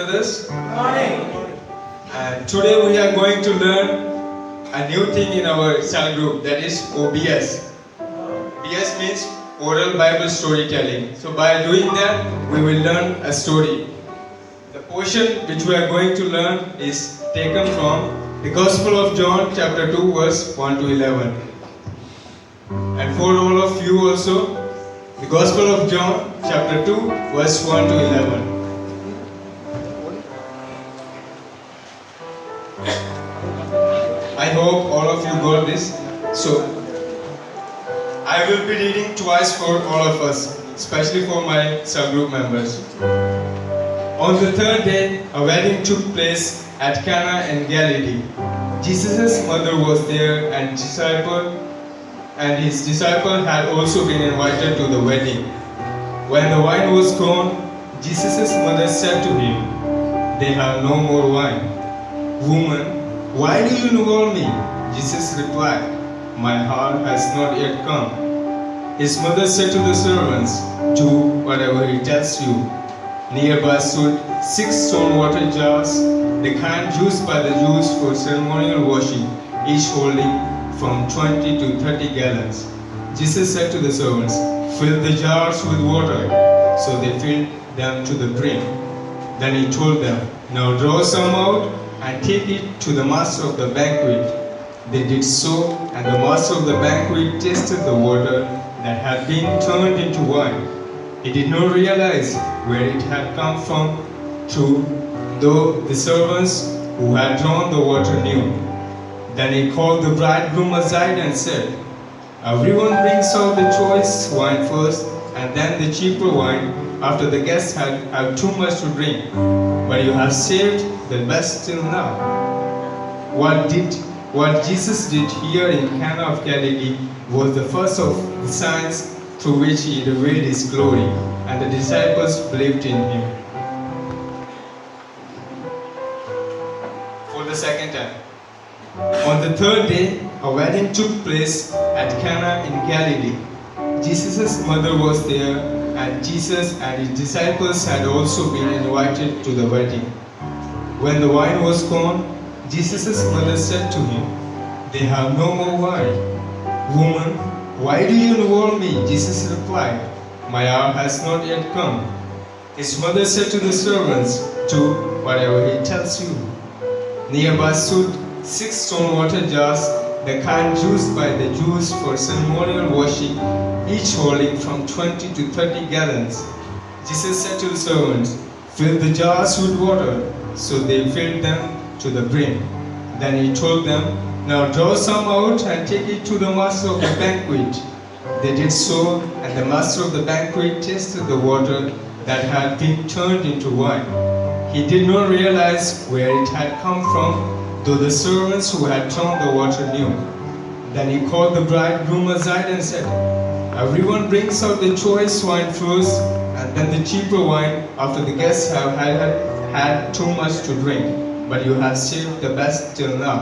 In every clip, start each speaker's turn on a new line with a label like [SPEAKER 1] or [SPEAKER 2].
[SPEAKER 1] brothers.
[SPEAKER 2] Morning.
[SPEAKER 1] And today we are going to learn a new thing in our cell group, that is OBS. OBS means Oral Bible Storytelling. So by doing that, we will learn a story. The portion which we are going to learn is taken from the Gospel of John chapter 2 verse 1 to 11. And for all of you also, the Gospel of John chapter 2 verse 1 to 11. I hope all of you got this. So, I will be reading twice for all of us, especially for my subgroup members. On the third day, a wedding took place at Cana in Galilee. Jesus' mother was there and his disciple had also been invited to the wedding. When the wine was gone, Jesus' mother said to him, "They have no more wine." "Woman, why do you involve me?" Jesus replied, "My hour has not yet come." His mother said to the servants, "Do whatever he tells you." Nearby stood 6 stone water jars, the kind used by the Jews for ceremonial washing, each holding from 20 to 30 gallons. Jesus said to the servants, "Fill the jars with water." So they filled them to the brim. Then he told them, "Now draw some out and take it to the master of the banquet." They did so, and the master of the banquet tasted the water that had been turned into wine. He did not realize where it had come from, though the servants who had drawn the water knew. Then he called the bridegroom aside and said, "Everyone brings out the choice wine first, and then the cheaper wine after the guests have too much to drink. But you have saved the best till now." What Jesus did here in Cana of Galilee was the first of the signs through which he revealed his glory, and the disciples believed in him. For the second time. On the third day, a wedding took place at Cana in Galilee. Jesus' mother was there, and Jesus and his disciples had also been invited to the wedding. When the wine was gone, Jesus' mother said to him, "They have no more wine." "Woman, why do you involve me?" Jesus replied, "My hour has not yet come." His mother said to the servants, "Do whatever he tells you." Nearby stood 6 stone water jars, the kind used by the Jews for ceremonial washing, each holding from 20 to 30 gallons. Jesus said to the servants, "Fill the jars with water." So they filled them to the brim. Then he told them, "Now draw some out and take it to the master of the banquet." They did so, and the master of the banquet tasted the water that had been turned into wine. He did not realize where it had come from, though the servants who had drawn the water knew. Then he called the bridegroom aside and said, "Everyone brings out the choice wine first, and then the cheaper wine after the guests have had too much to drink. But you have saved the best till now."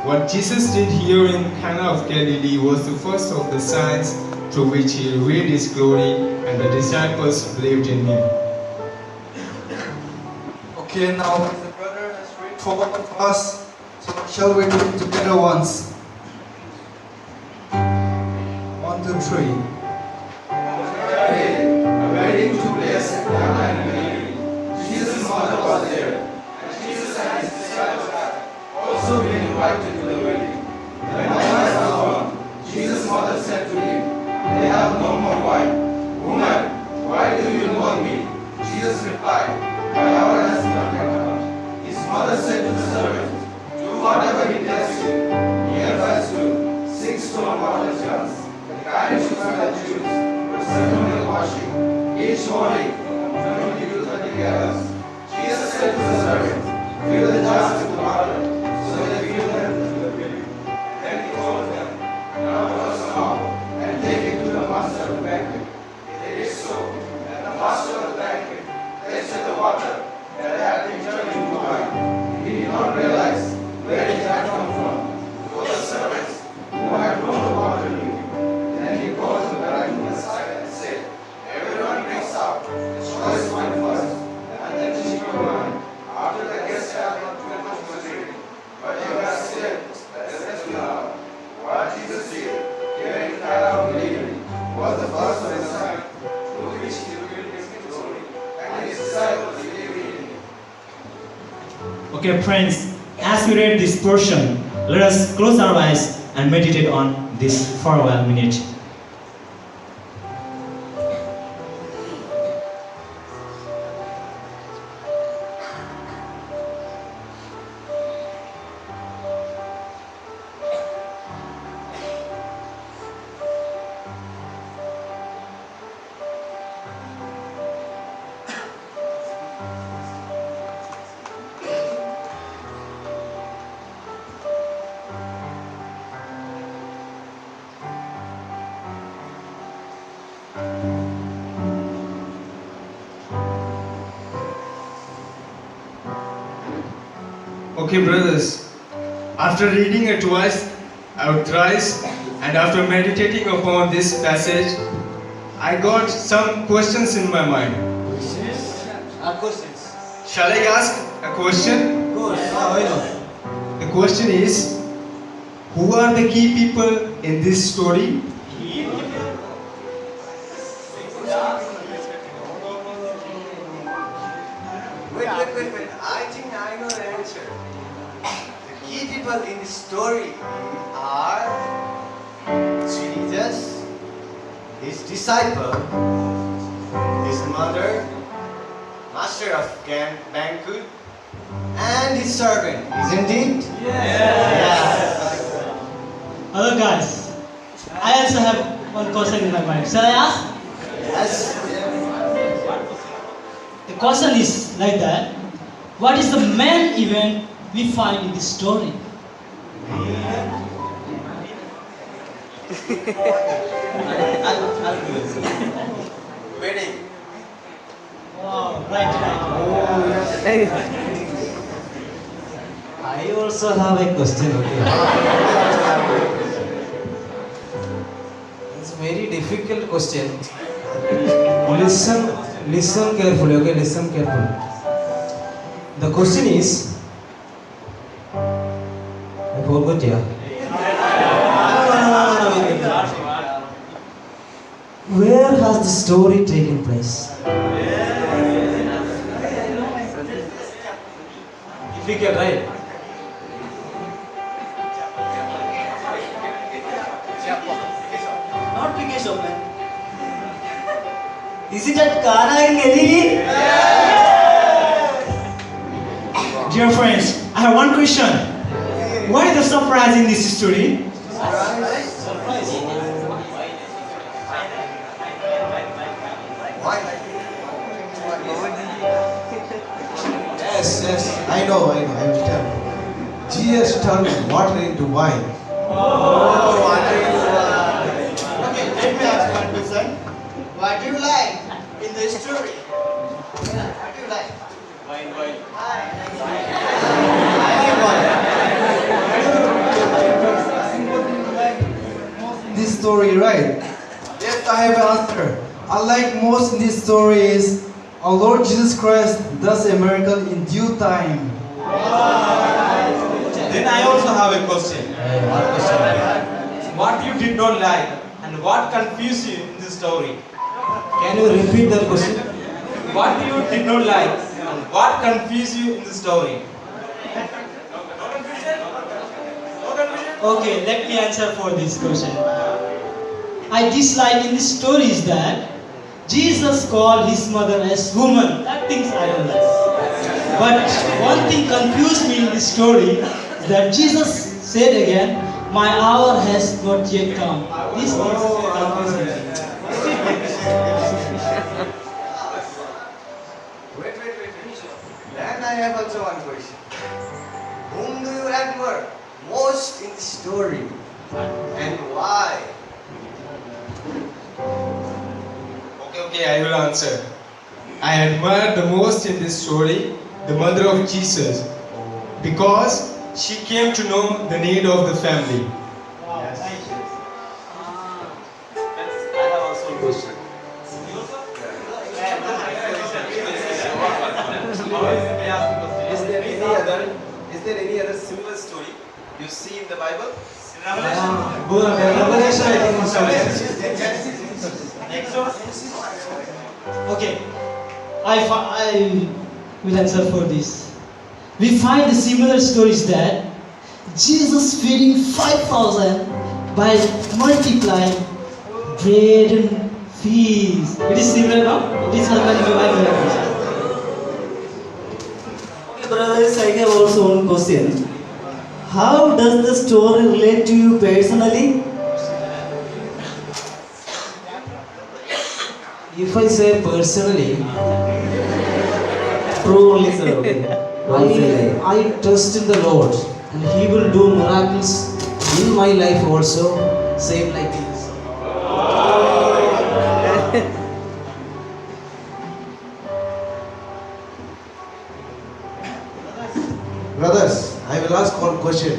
[SPEAKER 1] What Jesus did here in Cana of Galilee was the first of the signs through which he revealed his glory, and the disciples believed in him.
[SPEAKER 2] Okay, now the brother has read for all of us. So shall we do it together once? 1, 2, 3.
[SPEAKER 3] A wedding took place at Cana in Galilee. Jesus' mother was there, and Jesus and his disciples had also been invited to the wedding. When the wine was gone, Jesus' mother said to him, "They have no more wine." "Woman, why do you involve me?" Jesus replied, "My hour has not yet come." His mother said to the servants, "Do whatever he tells you." Nearby stood 6 stone water jars, the kind used by the Jews for ceremonial washing, each holding from 20 to 30 gallons. Jesus said to the servants, "Fill the jars with water." So they filled them to the brim. Then he told them, "Now draw some out and take it to the master of the banquet." They did so, and the master of the banquet tasted the water that had been turned into wine. He did not realize where it had come from, for the servants who had drawn the water knew. Then he called the bridegroom aside and said, "Everyone brings out the choice wine first, and then the cheaper wine disciples believed in him.
[SPEAKER 4] Okay, friends, as we read this portion, let us close our eyes and meditate on this for a while minute.
[SPEAKER 1] Okay, brothers, after reading it twice, or thrice, and after meditating upon this passage, I got some questions in my mind.
[SPEAKER 2] Questions.
[SPEAKER 1] Shall I ask a question?
[SPEAKER 2] Why not?
[SPEAKER 1] The question is, who are the key people in this story?
[SPEAKER 2] Wait. I think I know the answer. The key people in the story are Jesus, his disciple, his mother, master of banquet, and his servant. Isn't it? Yes.
[SPEAKER 4] Hello guys, I also have one question in my mind. Shall I ask?
[SPEAKER 2] Yes.
[SPEAKER 4] The question is like that. What is the main event we find in this story?
[SPEAKER 2] Wedding.
[SPEAKER 4] Wow, right.
[SPEAKER 5] I also have a question, okay? It's a very difficult question. Listen carefully, okay? Listen carefully. The question is, I forgot, yeah. No. Where has the story taken place? Difficult, right?
[SPEAKER 4] Not because of man. Is it at Cana in Galilee? Dear friends, I have one question. Why the surprise in this story?
[SPEAKER 5] Yes, I know, I will tell. Jesus turned water into wine.
[SPEAKER 2] Okay, let me ask one question. What do you like in the story? What do you like?
[SPEAKER 6] This story, right? Yes, I have an answer. I like most in this story is our Lord Jesus Christ does a miracle in due time.
[SPEAKER 3] Then I also have a question. What you did not like and what confused you in this story?
[SPEAKER 5] Can you repeat the question?
[SPEAKER 3] What you did not like and what confused you in the story?
[SPEAKER 4] Okay, let me answer for this question. I dislike in this story is that Jesus called his mother as woman. That things I don't like. But one thing confused me in this story is that Jesus said again, "My hour has not yet come." This is confusing me.
[SPEAKER 2] Wait. Then I have also one question. Whom do you admire most in the story and why?
[SPEAKER 1] Okay, I will answer. I admire the most in this story the mother of Jesus because she came to know the need of the family.
[SPEAKER 3] Is there any other similar story you see in the Bible?
[SPEAKER 5] Revelation, I think, also.
[SPEAKER 4] Okay, I will answer for this. We find the similar stories that Jesus feeding 5,000 by multiplying bread and fish. It is similar, no? It is happening in Bible.
[SPEAKER 7] Okay, brothers, I have also one question. How does the story relate to you personally?
[SPEAKER 5] If I say personally,
[SPEAKER 7] True only, sir. Okay.
[SPEAKER 5] I trust in the Lord and He will do miracles in my life also, same like this.
[SPEAKER 2] Brothers, I will ask one question.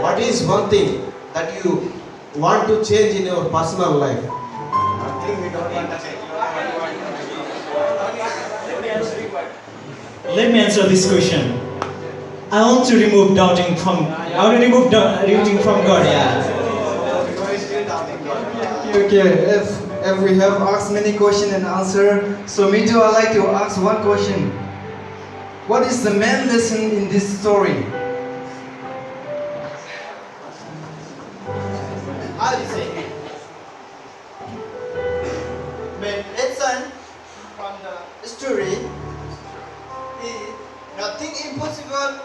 [SPEAKER 2] What is one thing that you want to change in your personal life? Nothing we don't want to change.
[SPEAKER 4] Let me answer this question. I want to remove doubting from. I want to remove doubting from God. Yeah.
[SPEAKER 6] Okay, if we have asked many questions and answer, so me too, I like to ask one question. What is the main lesson in this story?
[SPEAKER 8] I'll say. Main lesson from the story is nothing impossible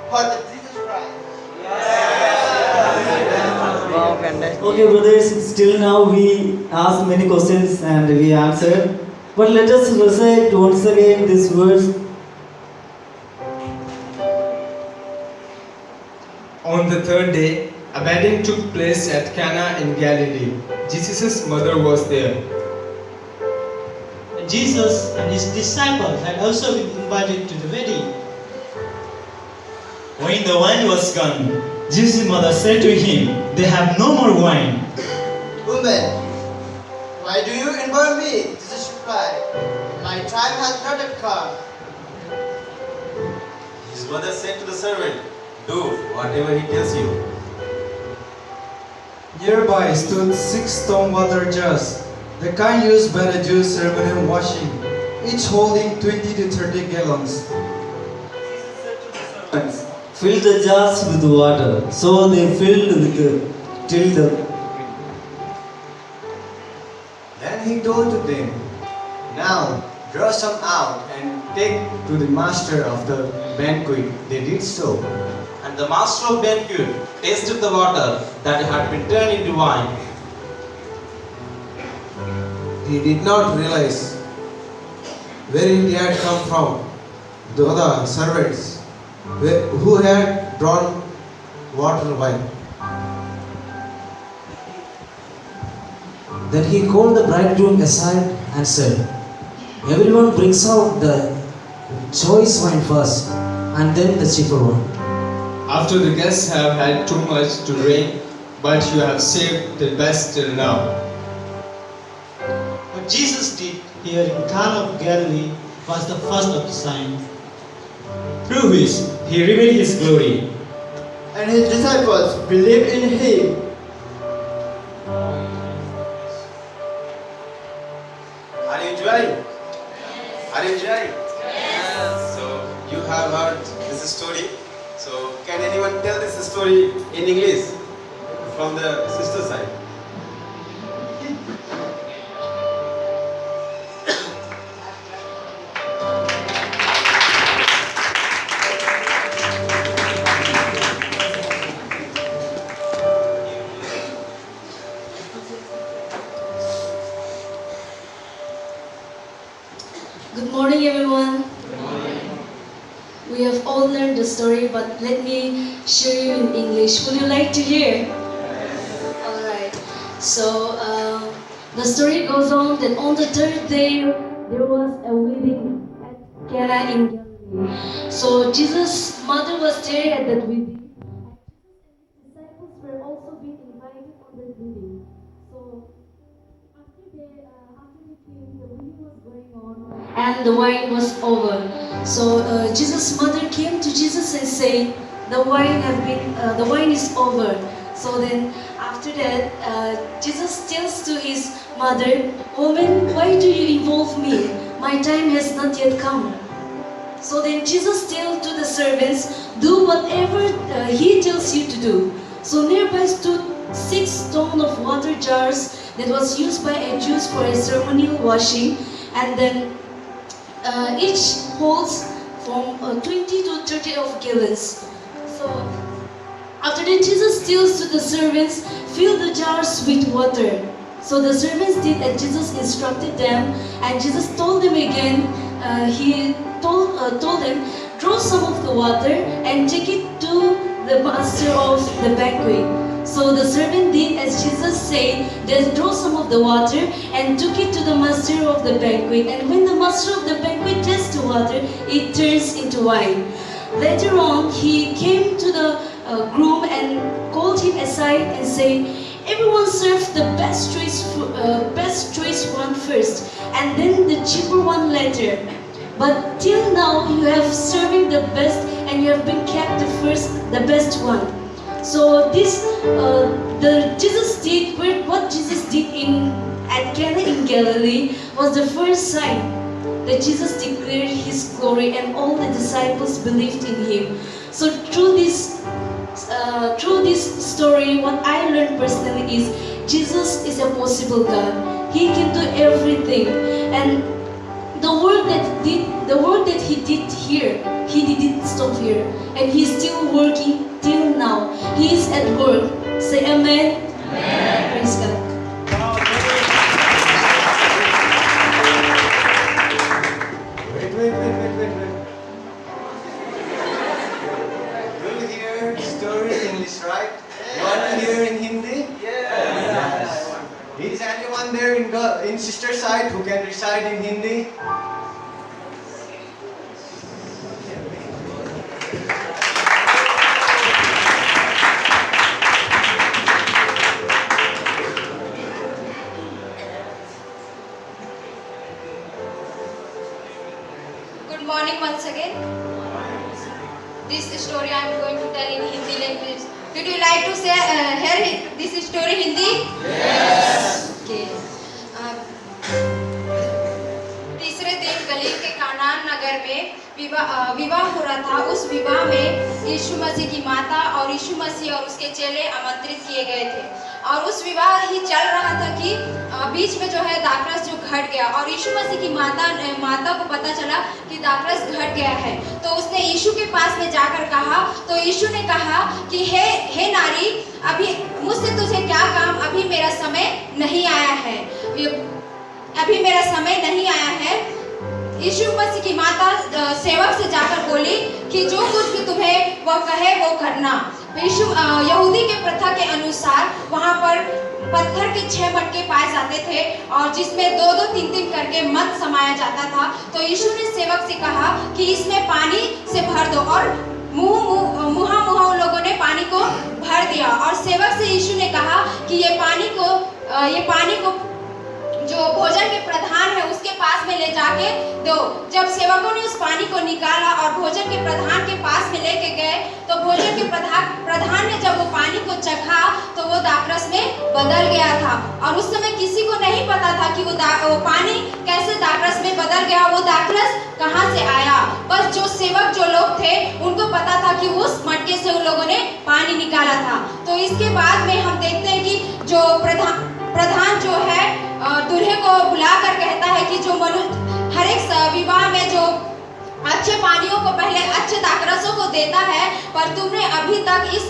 [SPEAKER 8] for the Jesus Christ.
[SPEAKER 7] Okay, brothers, still now we asked many questions and we answered. But let us recite once again this verse.
[SPEAKER 1] On the third day, a wedding took place at Cana in Galilee. Jesus' mother was there.
[SPEAKER 4] Jesus and his disciples had also been invited to the wedding. When the wine was gone, Jesus' mother said to him, "They have no more wine."
[SPEAKER 8] Woman, why do you invite me? Jesus replied, my time has not yet come.
[SPEAKER 2] His mother said to the servant, "Do whatever he tells you."
[SPEAKER 6] Nearby stood 6 stone water jars, the kind used by the Jewish ceremonial washing, each holding 20 to 30 gallons.
[SPEAKER 7] Fill the jars with water. So they filled till the.
[SPEAKER 2] Then he told to them, "Now draw some out and take to the master of the banquet." They did so.
[SPEAKER 9] And the master of banquet tasted the water that had been turned into wine.
[SPEAKER 2] He did not realize where it had come from. The other servants who had drawn water wine.
[SPEAKER 5] Then he called the bridegroom aside and said, "Everyone brings out the choice wine first, and then the cheaper one.
[SPEAKER 1] After the guests have had too much to drink, but you have saved the best till now.
[SPEAKER 4] What Jesus did here in Cana of Galilee was the first of the signs, through which he revealed his glory.
[SPEAKER 8] And his disciples believed in him.
[SPEAKER 2] Are you enjoying? Are you enjoying? Yes. So you have heard this story. So can anyone tell this story in English from the sister side?
[SPEAKER 10] Good morning, everyone. We have all learned the story, but let me share you in English. Would you like to hear? Alright. So, the story goes on that on the third day, there was a wedding at Cana in Galilee. So, Jesus' mother was there at that wedding. And Jesus and his disciples were also being invited on that wedding. So, after we came, the wedding was going on and the wine was over. So Jesus' mother came to Jesus and said, the wine is over. So then after that, Jesus tells to his mother, "Woman, why do you involve me? My time has not yet come." So then Jesus tells to the servants, "Do whatever he tells you to do." So nearby stood 6 stone of water jars that was used by a Jews for a ceremonial washing, and then each holds from 20 to 30 of gallons. So after that, Jesus tells to the servants, "Fill the jars with water." So the servants did as Jesus instructed them, and Jesus told them again, he told them, "Draw some of the water and take it to the master of the banquet." So the servant did as Jesus said. They drew some of the water and took it to the master of the banquet. And when the master of the banquet tastes the water, it turns into wine. Later on, he came to the groom and called him aside and said, "Everyone serve the best choice one first, and then the cheaper one later. But till now you have served the best, and you have been kept the best one." So this, Jesus did what Jesus did at Cana in Galilee was the first sign that Jesus declared His glory, and all the disciples believed in Him. So through this story, what I learned personally is Jesus is a possible God. He can do everything, and the work that He did here, He didn't stop here, and He's still working till now. He is at work. Say amen. Amen. Praise God.
[SPEAKER 2] Wait. Do you hear story in English, right? You want to hear in Hindi? Yes. Is anyone there in sister side who can recite in Hindi?
[SPEAKER 11] Good morning once again. This story I am going to tell in Hindi language. Would you like to hear this story Hindi? Yes. Okay. तीसरे दिन गलील के कानान नगर में विवाह हो रहा था। उस विवाह में यीशु मसीह की माता और यीशु मसीह और उसके चेले आमंत्रित किए गए थे, और उस विवाह ही चल रहा था कि बीच में जो है दाखरस जो घट गया, और यीशु मसीह की माता को पता चला कि दाखरस घट गया है। तो उसने यीशु के पास में जाकर कहा, तो यीशु ने कहा कि हे नारी, अभी मुझसे तुझे क्या काम, अभी मेरा समय नहीं आया है, अभी मेरा समय नहीं आया है। यीशु मसीह की माता सेवक से जाकर बोली कि जो कुछ भी तुम्हें वह कहे वो करना। यहूदी के प्रथा के अनुसार वहाँ पर पत्थर के 6 मटके पाए जाते थे, और जिसमें 2-2, 3-3 करके मध समाया जाता था। तो यीशु ने सेवक से कहा कि इसमें पानी से भर दो, और मुहा उन लोगों ने पानी को भर दिया। और सेवक से यीशु ने कहा कि ये पानी को जो भोजन के प्रधान है उसके पास में ले जाके दो। जब सेवकों ने उस पानी को निकाला और भोजन के प्रधान के पास में लेके गए, तो भोजन के प्रधान ने जब वो पानी को चखा तो वो दाखरस में बदल गया था। और उस समय किसी को नहीं पता था कि वो पानी कैसे दाखरस में बदल गया, वो दाखरस कहाँ से आया। बस जो सेवक जो लोग थे उनको पता था कि उस मटके से उन लोगों ने पानी निकाला था। तो इसके बाद में हम देखते हैं कि जो प्रधान जो है दूल्हे को बुलाकर कहता है कि जो हर एक विवाह में जो अच्छे पानियों को पहले अच्छे दाखरसों को देता है, पर तुमने अभी तक इस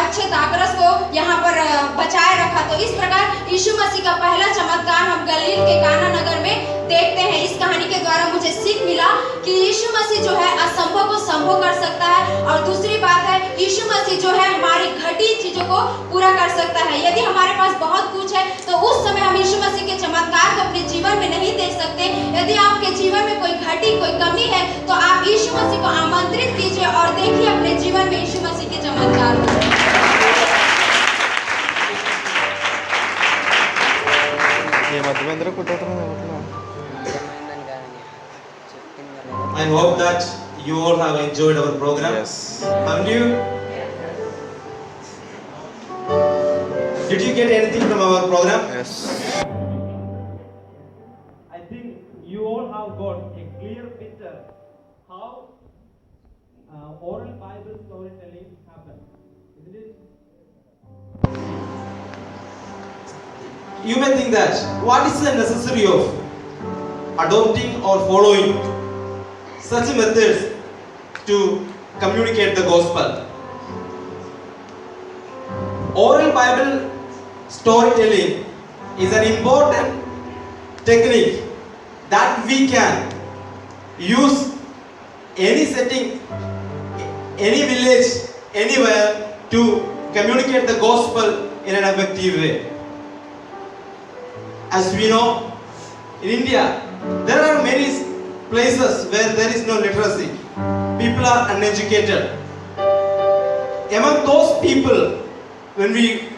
[SPEAKER 11] अच्छे दाखरस को यहाँ पर बचाए रखा। तो इस प्रकार यीशु मसीह का पहला चमत्कार हम गलील के काना नगर में देखते हैं। इस कहानी के द्वारा मुझे सीख मिला कि यीशु मसीह जो है असंभव को संभव कर सकता है, और दूसरी बात है यीशु मसीह जो है हमारी घटी चीजों को पूरा कर सकता है। यदि हमारे पास बहुत कुछ है तो उस समय हम यीशु मसीह के चमत्कार को अपने जीवन में नहीं देख सकते। यदि आपके जीवन में कोई घटी कोई कमी है तो आप यीशु मसीह को आमंत्रित कीजिए और देखिए अपने जीवन में यीशु मसीह के चमत्कार।
[SPEAKER 9] I hope that you all have enjoyed our program. Yes. Haven't you?
[SPEAKER 2] did you get anything from our program?
[SPEAKER 12] I think you all have got a clear picture how oral Bible storytelling happens, isn't it?
[SPEAKER 9] You may think that what is the necessity of adopting or following such methods to communicate the gospel? Oral Bible storytelling is an important technique that we can use any setting, any village, anywhere to communicate the gospel in an effective way. As we know, in India, there are many places where there is no literacy. People are uneducated. Among those people, when we